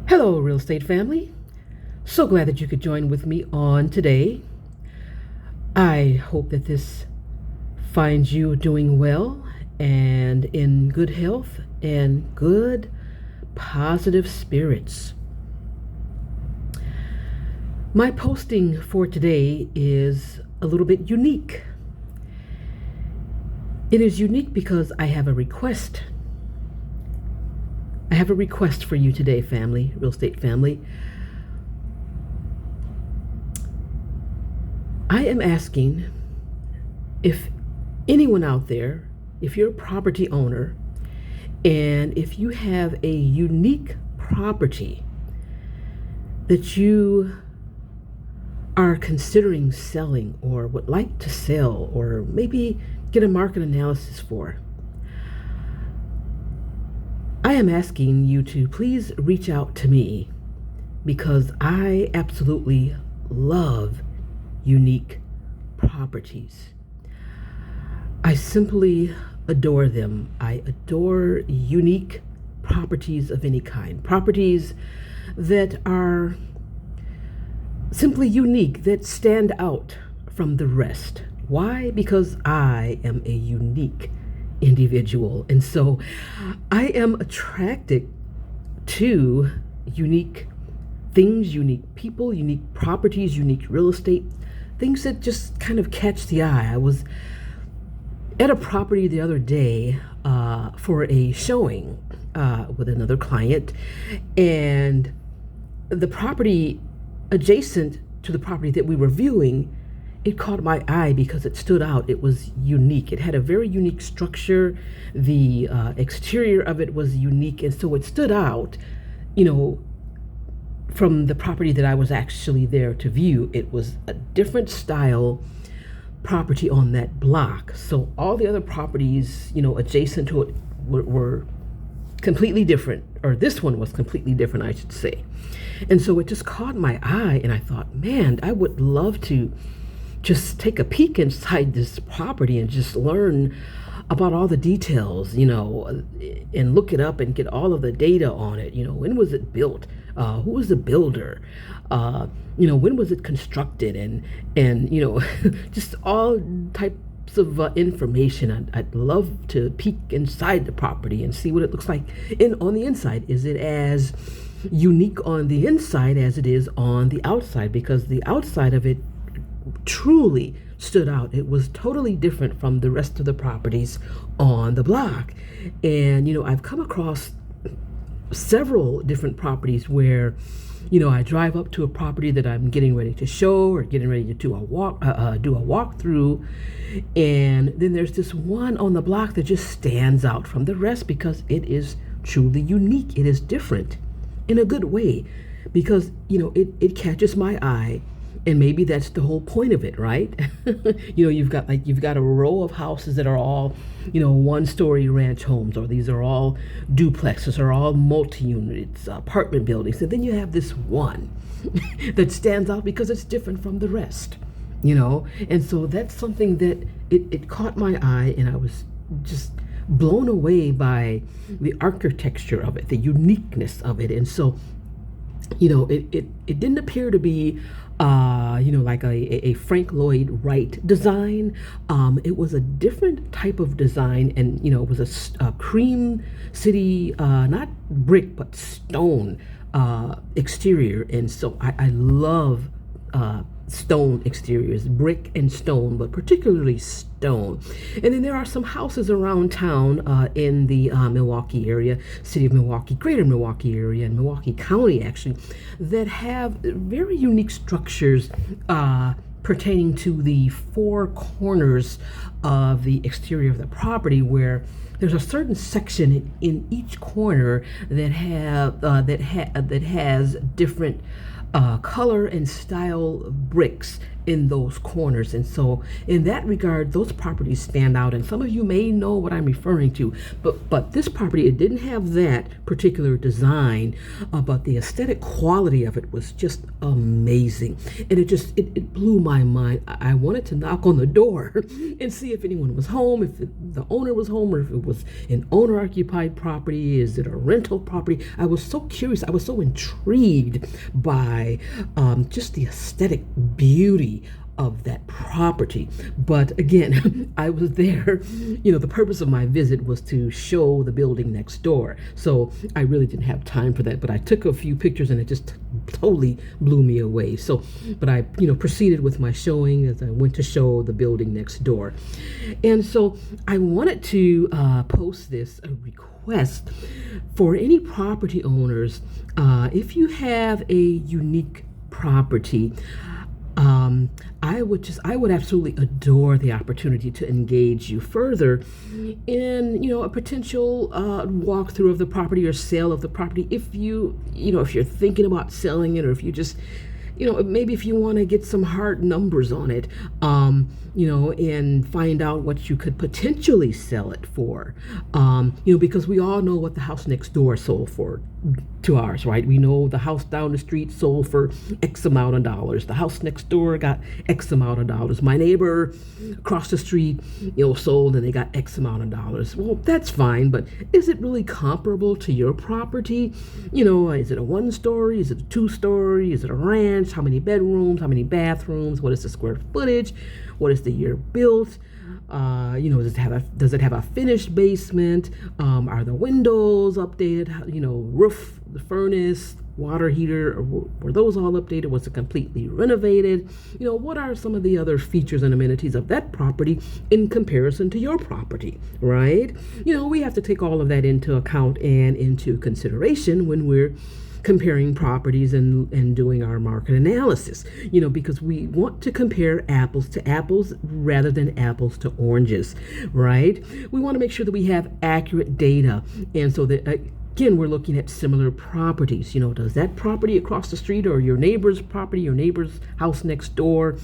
Hello, real estate family. So glad that you could join with me on today. I hope that this finds you doing well and in good health and good positive spirits. My posting for today is a little bit unique. It is unique because I have a request. I have a request for you today, family, real estate family. I am asking if anyone out there, if you're a property owner, and if you have a unique property that you are considering selling or would like to sell or maybe get a market analysis for, I am asking you to please reach out to me because I absolutely love unique properties. I simply adore them. I adore unique properties of any kind, properties that are simply unique, that stand out from the rest. Why? Because I am a unique individual. And so I am attracted to unique things, unique people, unique properties, unique real estate, things that just kind of catch the eye. I was at a property the other day for a showing with another client, and the property adjacent to the property that we were viewing, it caught my eye because it stood out. It was unique. It had a very unique structure. The exterior of it was unique, and so it stood out, from the property that I was actually there to view. It was a different style property on that block. So all the other properties, adjacent to it were completely different, or this one was completely different, I should say. And so it just caught my eye, and I thought, man, I would love to just take a peek inside this property and just learn about all the details, and look it up and get all of the data on it. When was it built? Who was the builder? When was it constructed? And just all types of information. I'd love to peek inside the property and see what it looks like on the inside. Is it as unique on the inside as it is on the outside? Because the outside of it truly stood out. It was totally different from the rest of the properties on the block. And I've come across several different properties where I drive up to a property that I'm getting ready to show or getting ready to do a walkthrough, and then there's this one on the block that just stands out from the rest because it is truly unique. It is different in a good way because it catches my eye. And maybe that's the whole point of it, right? You've got a row of houses that are all, one-story ranch homes, or these are all duplexes, or all multi-units, apartment buildings. And then you have this one that stands out because it's different from the rest, And so that's something that it caught my eye, and I was just blown away by the architecture of it, the uniqueness of it. And so it didn't appear to be like a Frank Lloyd Wright design. It was a different type of design, and it was a cream city, not brick but stone exterior. And so I love stone exteriors, brick and stone, but particularly stone. And then there are some houses around town in the Milwaukee area, city of Milwaukee, greater Milwaukee area, and Milwaukee County actually, that have very unique structures pertaining to the four corners of the exterior of the property, where there's a certain section in each corner that has different color and style bricks in those corners. And so in that regard, those properties stand out, and some of you may know what I'm referring to, but this property, it didn't have that particular design, but the aesthetic quality of it was just amazing. And it blew my mind. I wanted to knock on the door and see see if anyone was home, if the owner was home, or if it was an owner-occupied property. Is it a rental property? I was so curious. I was so intrigued by just the aesthetic beauty of that property. But again, I was there, the purpose of my visit was to show the building next door. So I really didn't have time for that, but I took a few pictures and it just totally blew me away. So, but I, proceeded with my showing as I went to show the building next door. And so I wanted to post this, a request for any property owners, if you have a unique property, I would absolutely adore the opportunity to engage you further in, a potential walkthrough of the property or sale of the property. If if you're thinking about selling it, or if you just, maybe if you want to get some hard numbers on it, and find out what you could potentially sell it for, because we all know what the house next door sold for to ours, right? We know the house down the street sold for X amount of dollars. The house next door got X amount of dollars. My neighbor across the street, sold and they got X amount of dollars. Well, that's fine, but is it really comparable to your property? Is it a 1-story? Is it a 2-story? Is it a ranch? How many bedrooms? How many bathrooms? What is the square footage? What is the year built? Does it have a finished basement? Are the windows updated? Roof, the furnace, water heater, were those all updated? Was it completely renovated? What are some of the other features and amenities of that property in comparison to your property, right? We have to take all of that into account and into consideration when we're comparing properties and doing our market analysis, because we want to compare apples to apples rather than apples to oranges, right? We want to make sure that we have accurate data. And so that, again, we're looking at similar properties. Does that property across the street or your neighbor's property, your neighbor's house next door,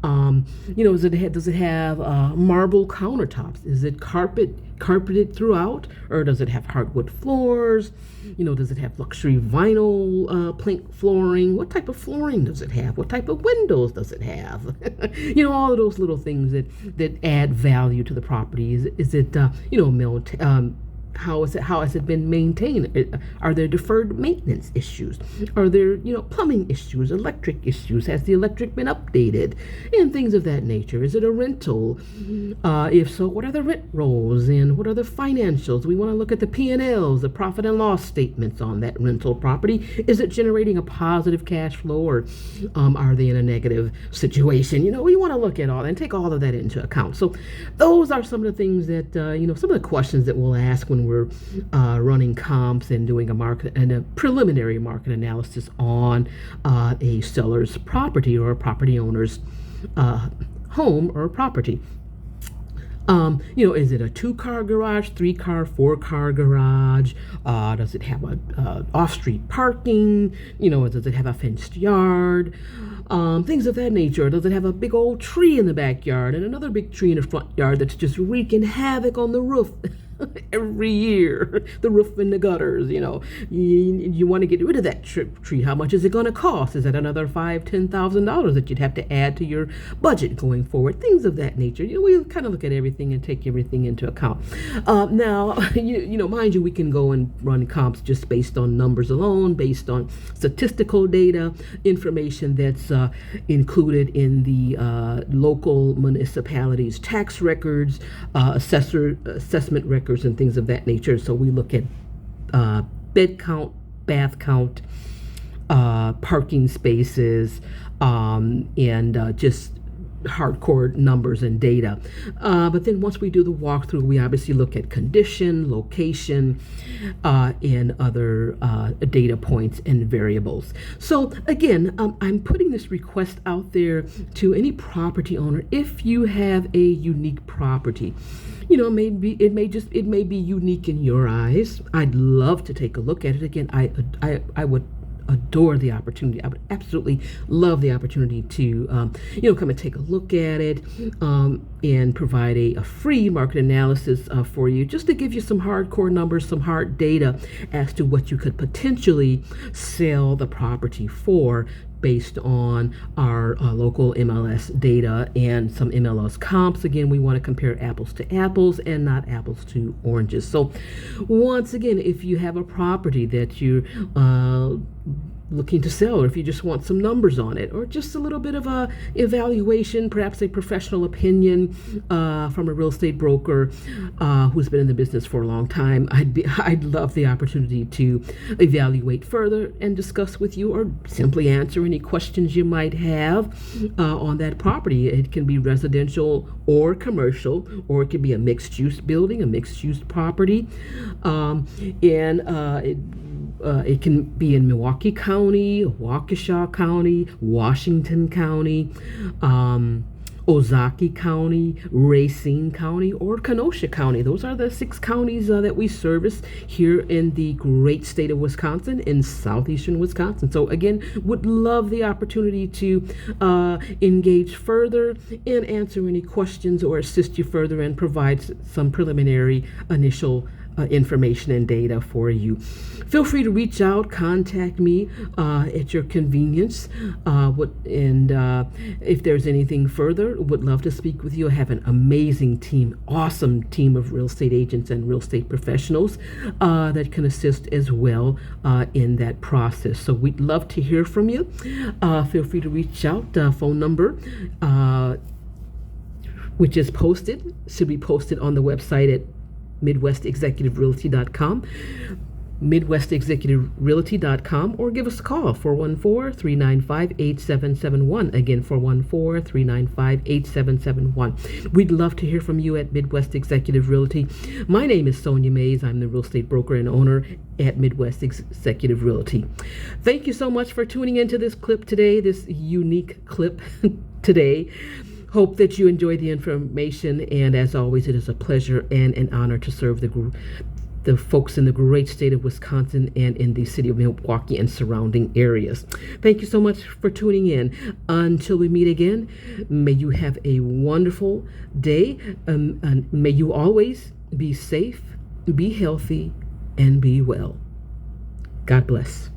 does it have marble countertops? Is it carpeted throughout, or does it have hardwood floors? Does it have luxury vinyl plank flooring? What type of flooring does it have? What type of windows does it have? All of those little things that add value to the property. Is it how has it been maintained? Are there deferred maintenance issues? Are there, plumbing issues, electric issues? Has the electric been updated? And things of that nature. Is it a rental? If so, what are the rent rolls and what are the financials? We want to look at the P&Ls, the profit and loss statements on that rental property. Is it generating a positive cash flow, or are they in a negative situation? We want to look at all and take all of that into account. So those are some of the things that, some of the questions that we'll ask when we're running comps and doing a preliminary market analysis on a seller's property or a property owner's home or property. Is it a 2-car garage, 3-car, 4-car garage? Does it have a off-street parking? Does it have a fenced yard? Things of that nature. Does it have a big old tree in the backyard and another big tree in the front yard that's just wreaking havoc on the roof? Every year, the roof and the gutters, you want to get rid of that tree. How much is it going to cost? Is that another $5,000-$10,000 that you'd have to add to your budget going forward? Things of that nature. We kind of look at everything and take everything into account. Now, mind you, we can go and run comps just based on numbers alone, based on statistical data, information that's included in the local municipalities' tax records, assessment records, and things of that nature. So we look at bed count, bath count, parking spaces, and just hardcore numbers and data. But then once we do the walkthrough, we obviously look at condition, location, and other data points and variables. So again, I'm putting this request out there to any property owner. If you have a unique property, maybe it may be unique in your eyes. I'd love to take a look at it. Again, I would adore the opportunity. I would absolutely love the opportunity to, come and take a look at it, and provide a free market analysis for you, just to give you some hardcore numbers, some hard data as to what you could potentially sell the property for based on our local MLS data and some MLS comps. Again, we want to compare apples to apples and not apples to oranges. So once again, if you have a property that you're looking to sell, or if you just want some numbers on it, or just a little bit of a evaluation, perhaps a professional opinion from a real estate broker who's been in the business for a long time, I'd love the opportunity to evaluate further and discuss with you, or simply answer any questions you might have on that property. It can be residential or commercial, or it could be a mixed-use building, a mixed-use property, it can be in Milwaukee County, Waukesha County, Washington County, Ozaukee County, Racine County, or Kenosha County. Those are the 6 counties that we service here in the great state of Wisconsin, in southeastern Wisconsin. So again, would love the opportunity to engage further and answer any questions, or assist you further and provide some preliminary initial information and data for you. Feel free to reach out, contact me at your convenience. If there's anything further, would love to speak with you. I have an amazing team, awesome team of real estate agents and real estate professionals that can assist as well in that process. So we'd love to hear from you. Feel free to reach out. Phone number, which is posted, should be posted on the website at MidwestExecutiveRealty.com, MidwestExecutiveRealty.com, or give us a call, 414-395-8771. Again, 414-395-8771. We'd love to hear from you at Midwest Executive Realty. My name is Sonia Mays. I'm the real estate broker and owner at Midwest Executive Realty. Thank you so much for tuning into this clip today, this unique clip today. Hope that you enjoy the information, and as always, it is a pleasure and an honor to serve the folks in the great state of Wisconsin and in the city of Milwaukee and surrounding areas. Thank you so much for tuning in. Until we meet again, may you have a wonderful day, and may you always be safe, be healthy, and be well. God bless.